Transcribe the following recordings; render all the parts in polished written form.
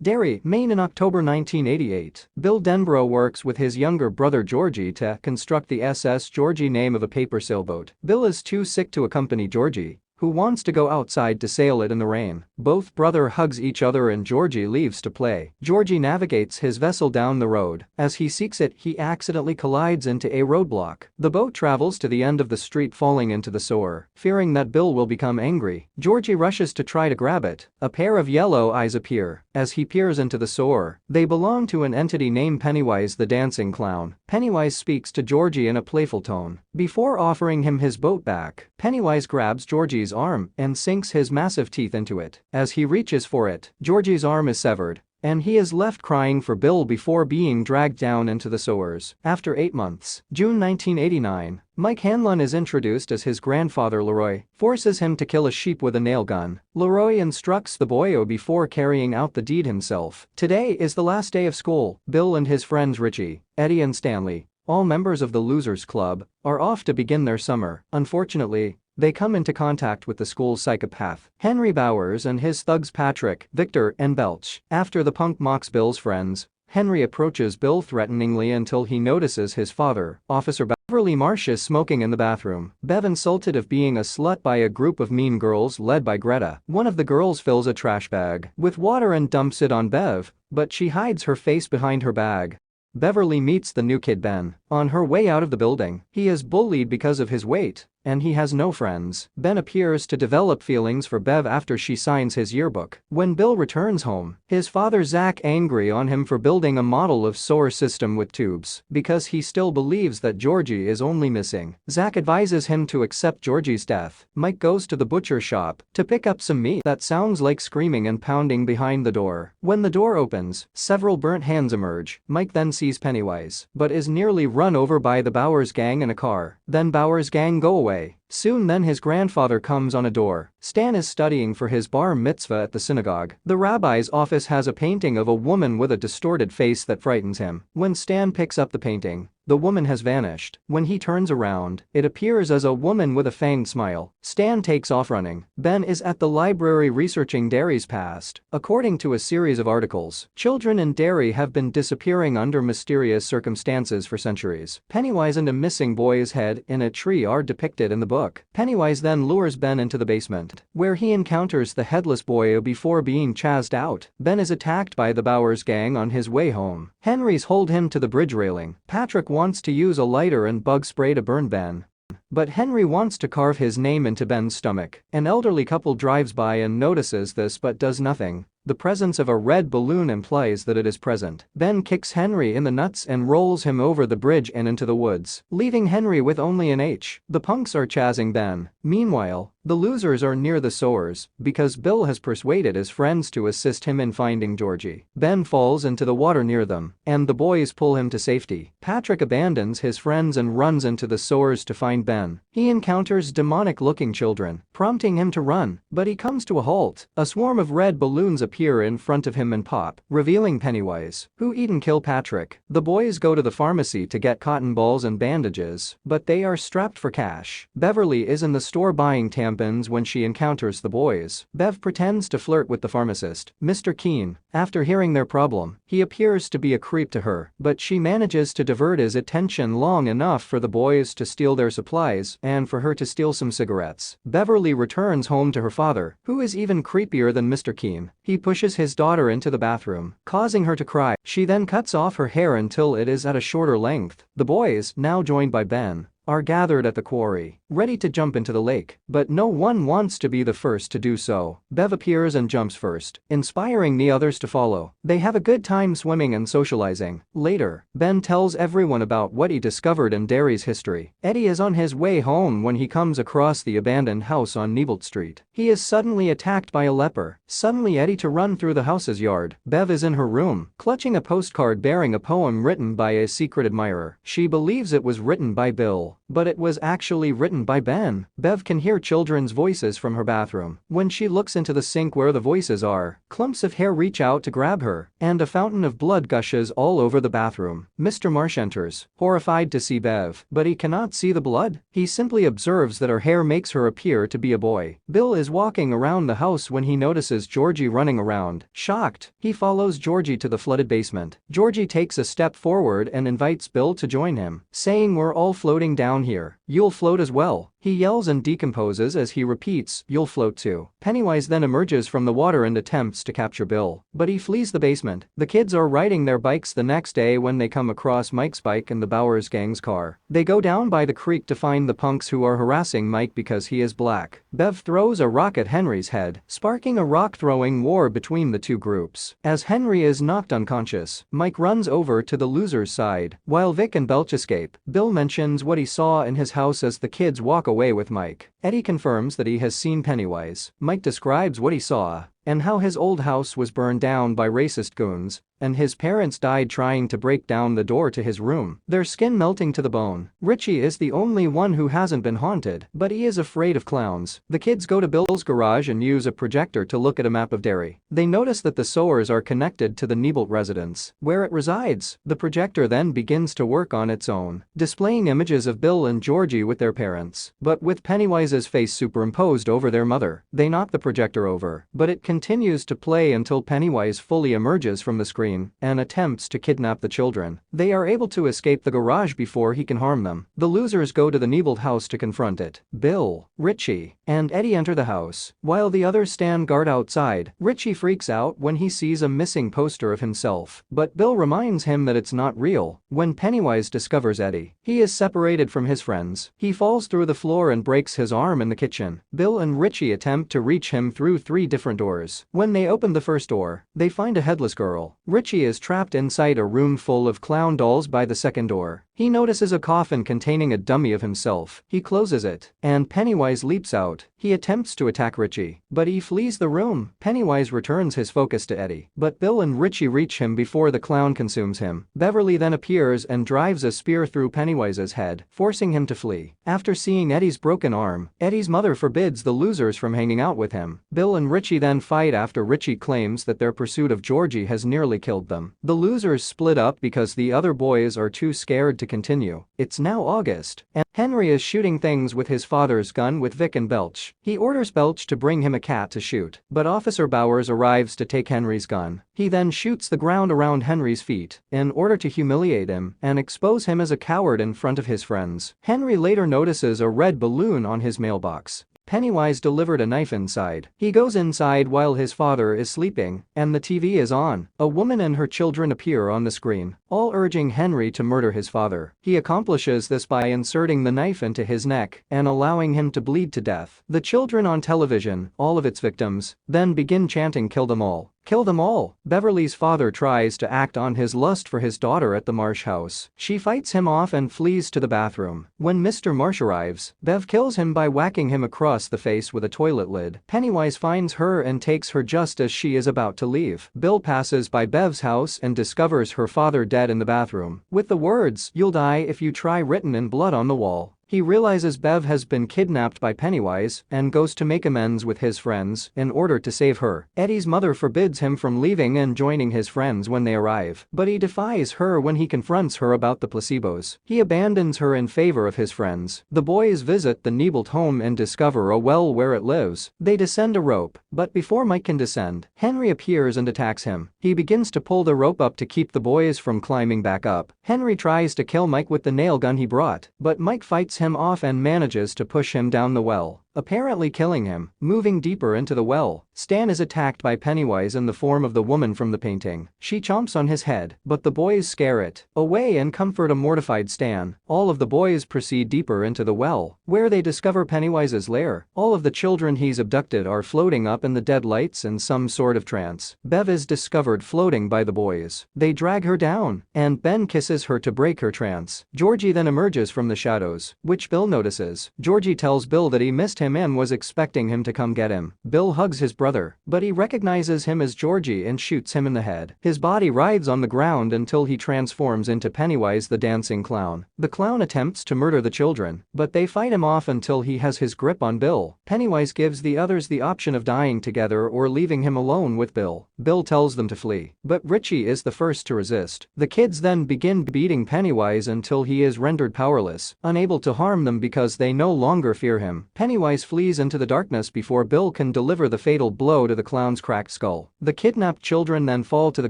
Derry, Maine in October 1988. Bill Denbrough works with his younger brother Georgie to construct the SS Georgie, name of a paper sailboat. Bill is too sick to accompany Georgie, who wants to go outside to sail it in the rain. Both brother hugs each other and Georgie leaves to play. Georgie navigates his vessel down the road. As he seeks it, he accidentally collides into a roadblock. The boat travels to the end of the street, falling into the sewer. Fearing that Bill will become angry, Georgie rushes to try to grab it. A pair of yellow eyes appear as he peers into the sewer. They belong to an entity named Pennywise the dancing clown. Pennywise speaks to Georgie in a playful tone. Before offering him his boat back, Pennywise grabs Georgie's arm and sinks his massive teeth into it. As he reaches for it, Georgie's arm is severed, and he is left crying for Bill before being dragged down into the sewers. After 8 months, June 1989, Mike Hanlon is introduced as his grandfather. Leroy forces him to kill a sheep with a nail gun. Leroy instructs the boyo before carrying out the deed himself. Today is the last day of school. Bill and his friends Richie, Eddie and Stanley, all members of the Losers Club, are off to begin their summer. Unfortunately, they come into contact with the school's psychopath, Henry Bowers, and his thugs Patrick, Victor, and Belch. After the punk mocks Bill's friends, Henry approaches Bill threateningly until he notices his father, Officer Beverly Marsh, is smoking in the bathroom. Bev, insulted of being a slut by a group of mean girls led by Greta. One of the girls fills a trash bag with water and dumps it on Bev, but she hides her face behind her bag. Beverly meets the new kid Ben. On her way out of the building, he is bullied because of his weight, and he has no friends. Ben appears to develop feelings for Bev after she signs his yearbook. When Bill returns home, his father Zach angry on him for building a model of sewer system with tubes because he still believes that Georgie is only missing. Zach advises him to accept Georgie's death. Mike goes to the butcher shop to pick up some meat that sounds like screaming and pounding behind the door. When the door opens, several burnt hands emerge. Mike then sees Pennywise, but is nearly run over by the Bowers gang in a car. Then Bowers gang go away. Soon then his grandfather comes on a door. Stan is studying for his bar mitzvah at the synagogue. The rabbi's office has a painting of a woman with a distorted face that frightens him. When Stan picks up the painting, the woman has vanished. When he turns around, it appears as a woman with a fanged smile. Stan takes off running. Ben is at the library researching Derry's past. According to a series of articles, children in Derry have been disappearing under mysterious circumstances for centuries. Pennywise and a missing boy's head in a tree are depicted in the book. Pennywise then lures Ben into the basement, where he encounters the headless boyo before being chased out. Ben is attacked by the Bowers gang on his way home. Henry's hold him to the bridge railing. Patrick wants to use a lighter and bug spray to burn Ben, but Henry wants to carve his name into Ben's stomach. An elderly couple drives by and notices this but does nothing. The presence of a red balloon implies that it is present. Ben kicks Henry in the nuts and rolls him over the bridge and into the woods, leaving Henry with only an H. The punks are chasing Ben. Meanwhile, the losers are near the sewers because Bill has persuaded his friends to assist him in finding Georgie. Ben falls into the water near them, and the boys pull him to safety. Patrick abandons his friends and runs into the sewers to find Ben. He encounters demonic-looking children, prompting him to run, but he comes to a halt. A swarm of red balloons appear in front of him and pop, revealing Pennywise, who eat and kill Patrick. The boys go to the pharmacy to get cotton balls and bandages, but they are strapped for cash. Beverly is in the store buying tampons when she encounters the boys. Bev pretends to flirt with the pharmacist, Mr. Keene. After hearing their problem, he appears to be a creep to her, but she manages to divert his attention long enough for the boys to steal their supplies and for her to steal some cigarettes. Beverly returns home to her father, who is even creepier than Mr. Keene. He pushes his daughter into the bathroom, causing her to cry. She then cuts off her hair until it is at a shorter length. The boys, now joined by Ben, are gathered at the quarry, ready to jump into the lake, but no one wants to be the first to do so. Bev appears and jumps first, inspiring the others to follow. They have a good time swimming and socializing. Later, Ben tells everyone about what he discovered in Derry's history. Eddie is on his way home when he comes across the abandoned house on Niebolt Street. He is suddenly attacked by a leper. Suddenly Eddie to run through the house's yard. Bev is in her room, clutching a postcard bearing a poem written by a secret admirer. She believes it was written by Bill, but it was actually written by Ben. Bev can hear children's voices from her bathroom. When she looks into the sink where the voices are, clumps of hair reach out to grab her, and a fountain of blood gushes all over the bathroom. Mr. Marsh enters, horrified to see Bev, but he cannot see the blood. He simply observes that her hair makes her appear to be a boy. Bill is walking around the house when he notices Georgie running around. Shocked, he follows Georgie to the flooded basement. Georgie takes a step forward and invites Bill to join him, saying, "We're all floating down here. You'll float as well." He yells and decomposes as he repeats, "You'll float too." Pennywise then emerges from the water and attempts to capture Bill, but he flees the basement. The kids are riding their bikes the next day when they come across Mike's bike and the Bowers gang's car. They go down by the creek to find the punks who are harassing Mike because he is black. Bev throws a rock at Henry's head, sparking a rock-throwing war between the two groups. As Henry is knocked unconscious, Mike runs over to the loser's side, while Vic and Belch escape. Bill mentions what he saw in his house as the kids walk away with Mike. Eddie confirms that he has seen Pennywise. Mike describes what he saw and how his old house was burned down by racist goons, and his parents died trying to break down the door to his room, their skin melting to the bone. Richie is the only one who hasn't been haunted, but he is afraid of clowns. The kids go to Bill's garage and use a projector to look at a map of Derry. They notice that the sewers are connected to the Niebolt residence, where it resides. The projector then begins to work on its own, displaying images of Bill and Georgie with their parents, but with Pennywise's face superimposed over their mother. They knock the projector over, but it continues to play until Pennywise fully emerges from the screen and attempts to kidnap the children. They are able to escape the garage before he can harm them. The losers go to the Niebolt house to confront it. Bill, Richie, and Eddie enter the house, while the others stand guard outside. Richie freaks out when he sees a missing poster of himself, but Bill reminds him that it's not real. When Pennywise discovers Eddie, he is separated from his friends. He falls through the floor and breaks his arm in the kitchen. Bill and Richie attempt to reach him through 3 different doors. When they open the first door, they find a headless girl. Richie is trapped inside a room full of clown dolls by the second door. He notices a coffin containing a dummy of himself. He closes it, and Pennywise leaps out. He attempts to attack Richie, but he flees the room. Pennywise returns his focus to Eddie, but Bill and Richie reach him before the clown consumes him. Beverly then appears and drives a spear through Pennywise's head, forcing him to flee. After seeing Eddie's broken arm, Eddie's mother forbids the losers from hanging out with him. Bill and Richie then fight after Richie claims that their pursuit of Georgie has nearly killed them. The losers split up because the other boys are too scared to continue. It's now August, and Henry is shooting things with his father's gun with Vic and Belch. He orders Belch to bring him a cat to shoot, but Officer Bowers arrives to take Henry's gun. He then shoots the ground around Henry's feet in order to humiliate him and expose him as a coward in front of his friends. Henry later notices a red balloon on his mailbox. Pennywise delivered a knife inside. He goes inside while his father is sleeping, and the TV is on. A woman and her children appear on the screen, all urging Henry to murder his father. He accomplishes this by inserting the knife into his neck and allowing him to bleed to death. The children on television, all of its victims, then begin chanting, "Kill them all. Kill them all." Beverly's father tries to act on his lust for his daughter at the Marsh house. She fights him off and flees to the bathroom. When Mr. Marsh arrives, Bev kills him by whacking him across the face with a toilet lid. Pennywise finds her and takes her just as she is about to leave. Bill passes by Bev's house and discovers her father dead in the bathroom, with the words, "You'll die if you try," written in blood on the wall. He realizes Bev has been kidnapped by Pennywise and goes to make amends with his friends in order to save her. Eddie's mother forbids him from leaving and joining his friends when they arrive, but he defies her when he confronts her about the placebos. He abandons her in favor of his friends. The boys visit the Niebolt home and discover a well where it lives. They descend a rope, but before Mike can descend, Henry appears and attacks him. He begins to pull the rope up to keep the boys from climbing back up. Henry tries to kill Mike with the nail gun he brought, but Mike fights him off and manages to push him down the well, apparently killing him. Moving deeper into the well, Stan is attacked by Pennywise in the form of the woman from the painting. She chomps on his head, but the boys scare it away and comfort a mortified Stan. All of the boys proceed deeper into the well, where they discover Pennywise's lair. All of the children he's abducted are floating up in the dead lights in some sort of trance. Bev is discovered floating by the boys. They drag her down, and Ben kisses her to break her trance. Georgie then emerges from the shadows, which Bill notices. Georgie tells Bill that he missed him and was expecting him to come get him. Bill hugs his brother, but he recognizes him as Georgie and shoots him in the head. His body writhes on the ground until he transforms into Pennywise the dancing clown. The clown attempts to murder the children, but they fight him off until he has his grip on Bill. Pennywise gives the others the option of dying together or leaving him alone with Bill. Bill tells them to flee, but Richie is the first to resist. The kids then begin beating Pennywise until he is rendered powerless, unable to harm them because they no longer fear him. Pennywise flees into the darkness before Bill can deliver the fatal blow to the clown's cracked skull. The kidnapped children then fall to the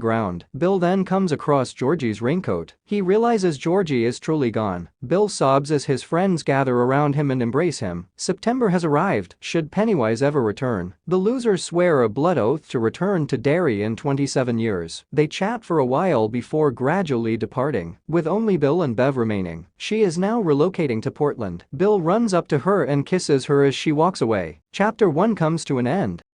ground. Bill then comes across Georgie's raincoat. He realizes Georgie is truly gone. Bill sobs as his friends gather around him and embrace him. September has arrived, should Pennywise ever return. The losers swear a blood oath to return to Derry in 27 years. They chat for a while before gradually departing, with only Bill and Bev remaining. She is now relocating to Portland. Bill runs up to her and kisses her as she walks away. Chapter 1 comes to an end.